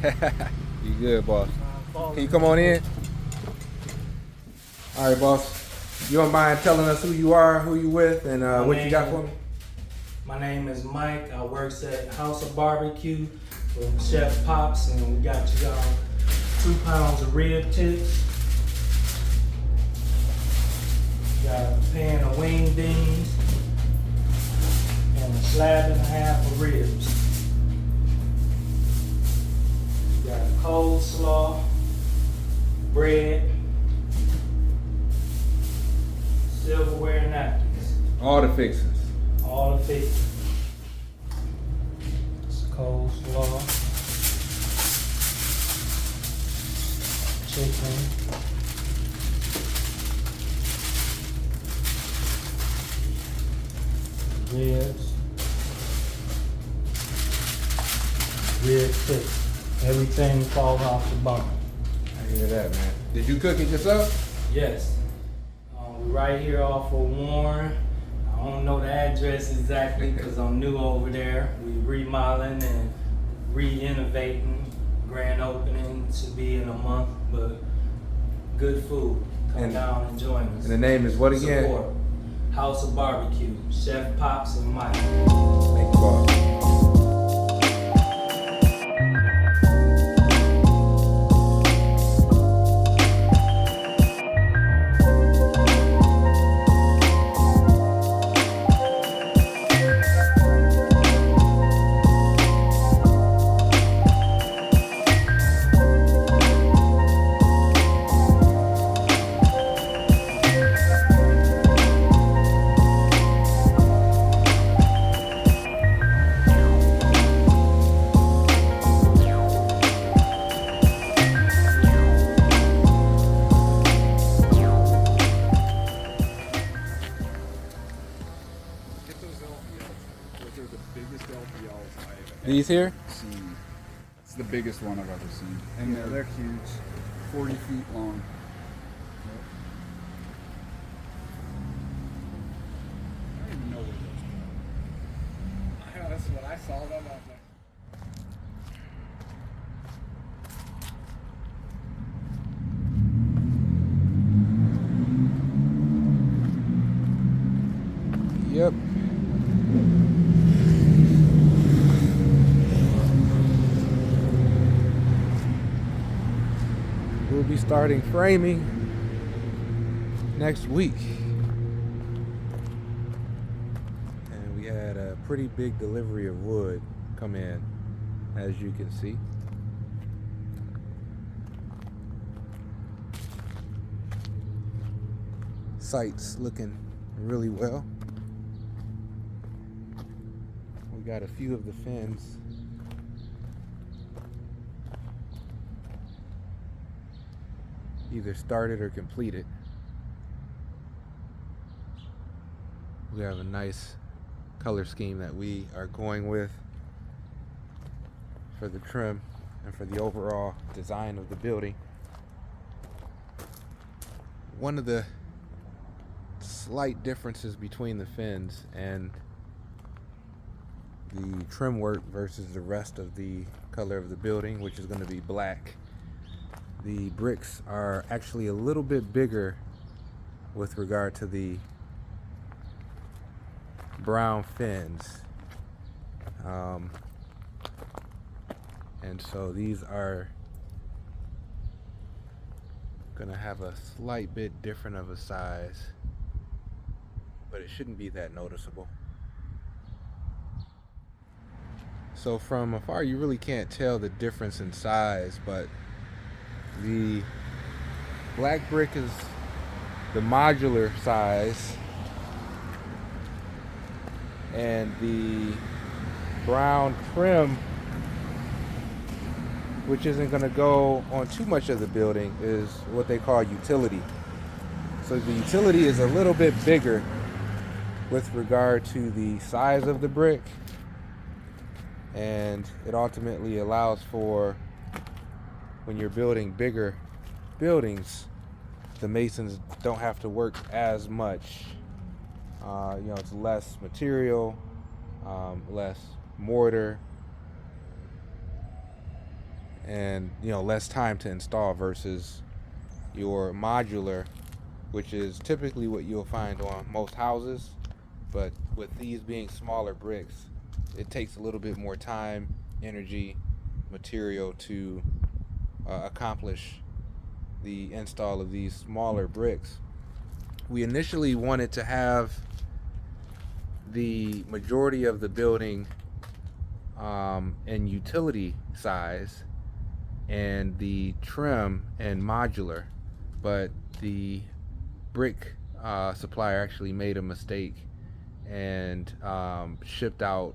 You good, boss? Can you come on in? All right, boss. You don't mind telling us who you are, who you with, and what you got for me? My name is Mike. I works at House of Barbecue with Chef Pops, and we got you 2 pounds of rib tips. Got a pan of wing beans and a slab and a half of ribs. Got coleslaw, bread, silverware napkins. All the fixings. All the fixings. Coleslaw, chicken, ribs, rib tips. Everything falls off the bone. I hear that, man. Did you cook it yourself? Yes. We right here off of Warren. I don't know the address exactly because I'm new over there. We remodeling and re-innovating. Grand opening to be in a month, but good food. Come down and join us. And the name is what again? Support. House of Barbecue. Chef Pops and Mike. Thank you, boss. These here? Seen. It's the biggest one I've ever seen. And they're huge. 40 feet long. I don't even know where those are. That's what I saw them. I was like, Yep. We'll be starting framing next week. And we had a pretty big delivery of wood come in, as you can see. Site's looking really well. We got a few of the fins either started or completed. We have a nice color scheme that we are going with for the trim and for the overall design of the building. One of the slight differences between the fins and the trim work versus the rest of the color of the building, which is going to be black, the bricks are actually a little bit bigger with regard to the brown fins. And so these are gonna have a slight bit different of a size, but it shouldn't be that noticeable. So from afar you really can't tell the difference in size, but the black brick is the modular size, and the brown trim, which isn't going to go on too much of the building, is what they call utility. So the utility is a little bit bigger with regard to the size of the brick, and it ultimately allows for, when you're building bigger buildings, the masons don't have to work as much. It's less material, less mortar, and less time to install versus your modular, which is typically what you'll find on most houses. But with these being smaller bricks, it takes a little bit more time, energy, material to accomplish the install of these smaller bricks. We initially wanted to have the majority of the building in utility size and the trim and modular, but the brick supplier actually made a mistake and shipped out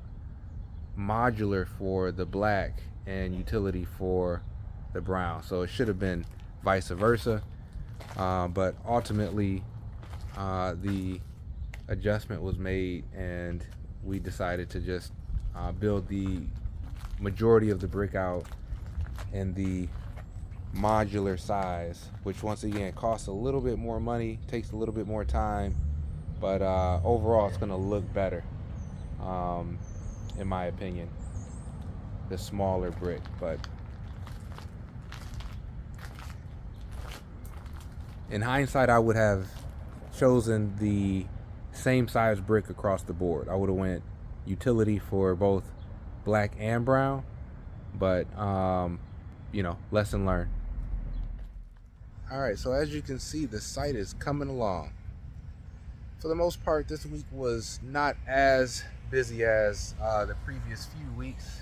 modular for the black and utility for the brown. So it should have been vice versa, but ultimately the adjustment was made, and we decided to just build the majority of the brick out in the modular size, which once again costs a little bit more money, takes a little bit more time, but overall it's going to look better, in my opinion, the smaller brick. But in hindsight, I would have chosen the same size brick across the board. I would have went utility for both black and brown, but lesson learned. All right, so as you can see, the site is coming along. For the most part, this week was not as busy as the previous few weeks.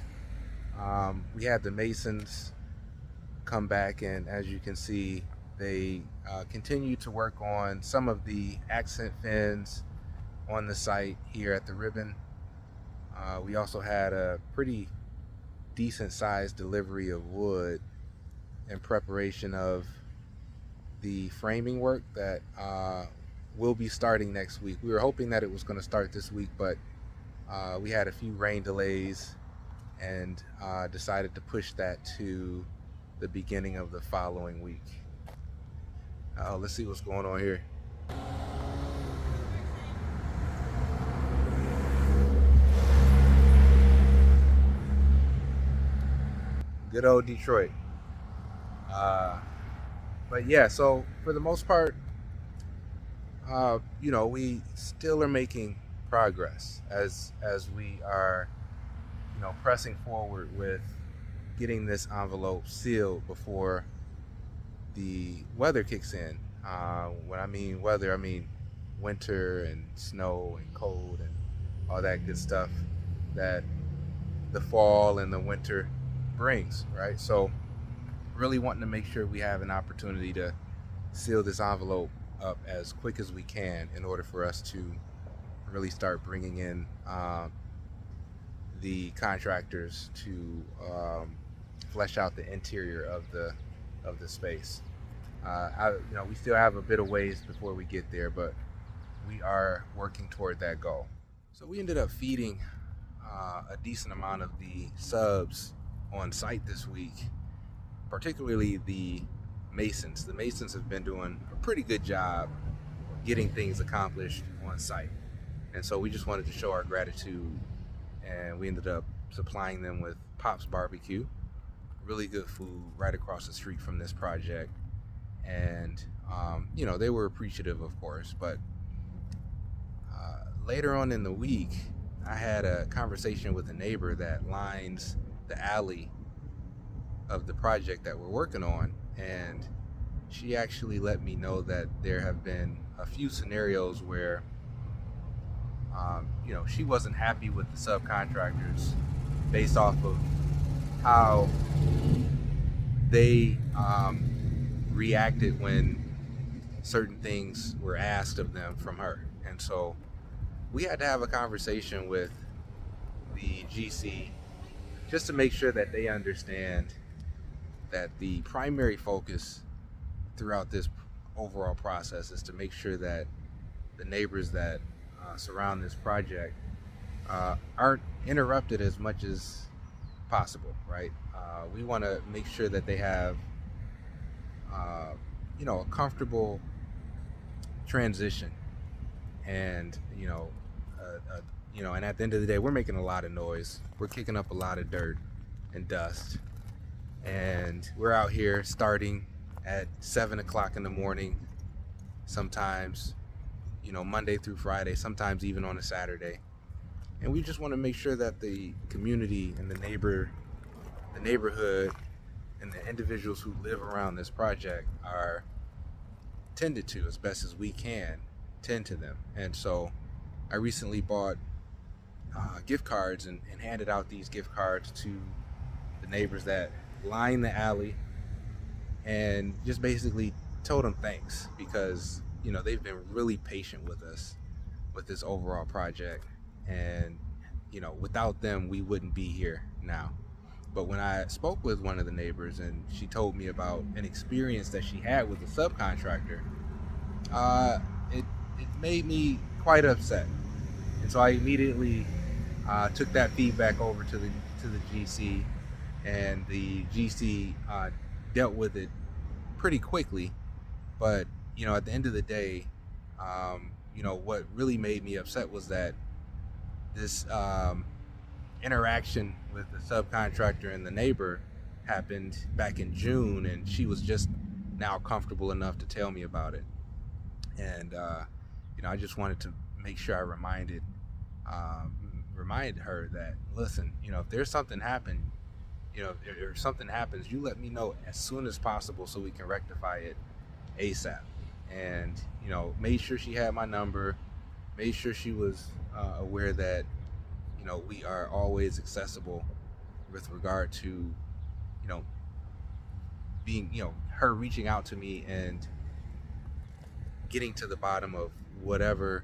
We had the masons come back, and as you can see, they continue to work on some of the accent fins on the site here at the ribbon. We also had a pretty decent sized delivery of wood in preparation of the framing work that will be starting next week. We were hoping that it was going to start this week, but we had a few rain delays and decided to push that to the beginning of the following week. Let's see what's going on here. Good old Detroit. But yeah, so for the most part, we still are making progress as we are, pressing forward with getting this envelope sealed before the weather kicks in. When I mean weather, I mean winter and snow and cold and all that good stuff that the fall and the winter brings, right? So really wanting to make sure we have an opportunity to seal this envelope up as quick as we can in order for us to really start bringing in the contractors to flesh out the interior of the space. We still have a bit of ways before we get there, but we are working toward that goal. So we ended up feeding a decent amount of the subs on site this week, particularly the masons. The masons have been doing a pretty good job getting things accomplished on site. And so we just wanted to show our gratitude, and we ended up supplying them with Pop's Barbecue, really good food right across the street from this project. And, they were appreciative, of course, but later on in the week, I had a conversation with a neighbor that lines the alley of the project that we're working on, and she actually let me know that there have been a few scenarios where she wasn't happy with the subcontractors based off of how they reacted when certain things were asked of them from her. And so we had to have a conversation with the GC just to make sure that they understand that the primary focus throughout this overall process is to make sure that the neighbors that surround this project aren't interrupted as much as possible, right? We want to make sure that they have a comfortable transition, and and at the end of the day, we're making a lot of noise. We're kicking up a lot of dirt and dust, And we're out here starting at 7 o'clock in the morning, sometimes, Monday through Friday, sometimes even on a Saturday. And we just want to make sure that the community and the neighborhood and the individuals who live around this project are tended to as best as we can tend to them. And so I recently bought gift cards and handed out these gift cards to the neighbors that line the alley, and just basically told them thanks, because they've been really patient with us with this overall project, and without them we wouldn't be here now. But when I spoke with one of the neighbors and she told me about an experience that she had with a subcontractor, it made me quite upset. And so I immediately took that feedback over to the GC, and the GC dealt with it pretty quickly. But at the end of the day, what really made me upset was that this interaction with the subcontractor and the neighbor happened back in June, and she was just now comfortable enough to tell me about it. And I just wanted to make sure I reminded her that, listen, if there's something happen, if something happens, you let me know as soon as possible so we can rectify it ASAP. And made sure she had my number, made sure she was aware that we are always accessible with regard to being her reaching out to me and getting to the bottom of whatever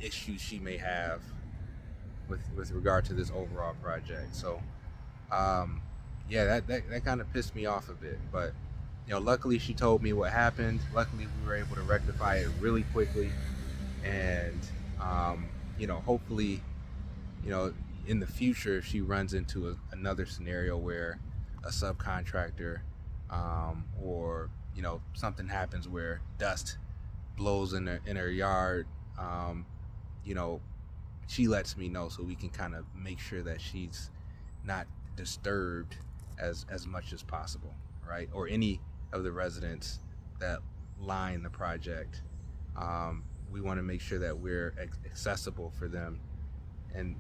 issues she may have with regard to this overall project. So that kind of pissed me off a bit, but luckily she told me what happened. Luckily we were able to rectify it really quickly, and hopefully in the future, if she runs into another scenario where a subcontractor or something happens where dust blows in her yard, she lets me know so we can kind of make sure that she's not disturbed as much as possible, right? Or any of the residents that line the project. We want to make sure that we're accessible for them, and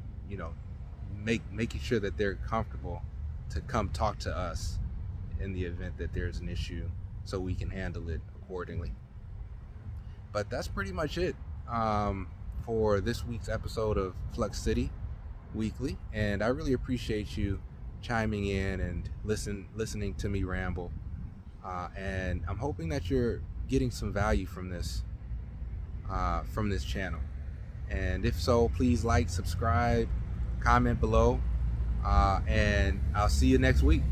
making sure that they're comfortable to come talk to us in the event that there's an issue, so we can handle it accordingly. But that's pretty much it for this week's episode of Flux City Weekly, and I really appreciate you chiming in and listening to me ramble, and I'm hoping that you're getting some value from this channel. And if so, please like, subscribe, comment below, and I'll see you next week.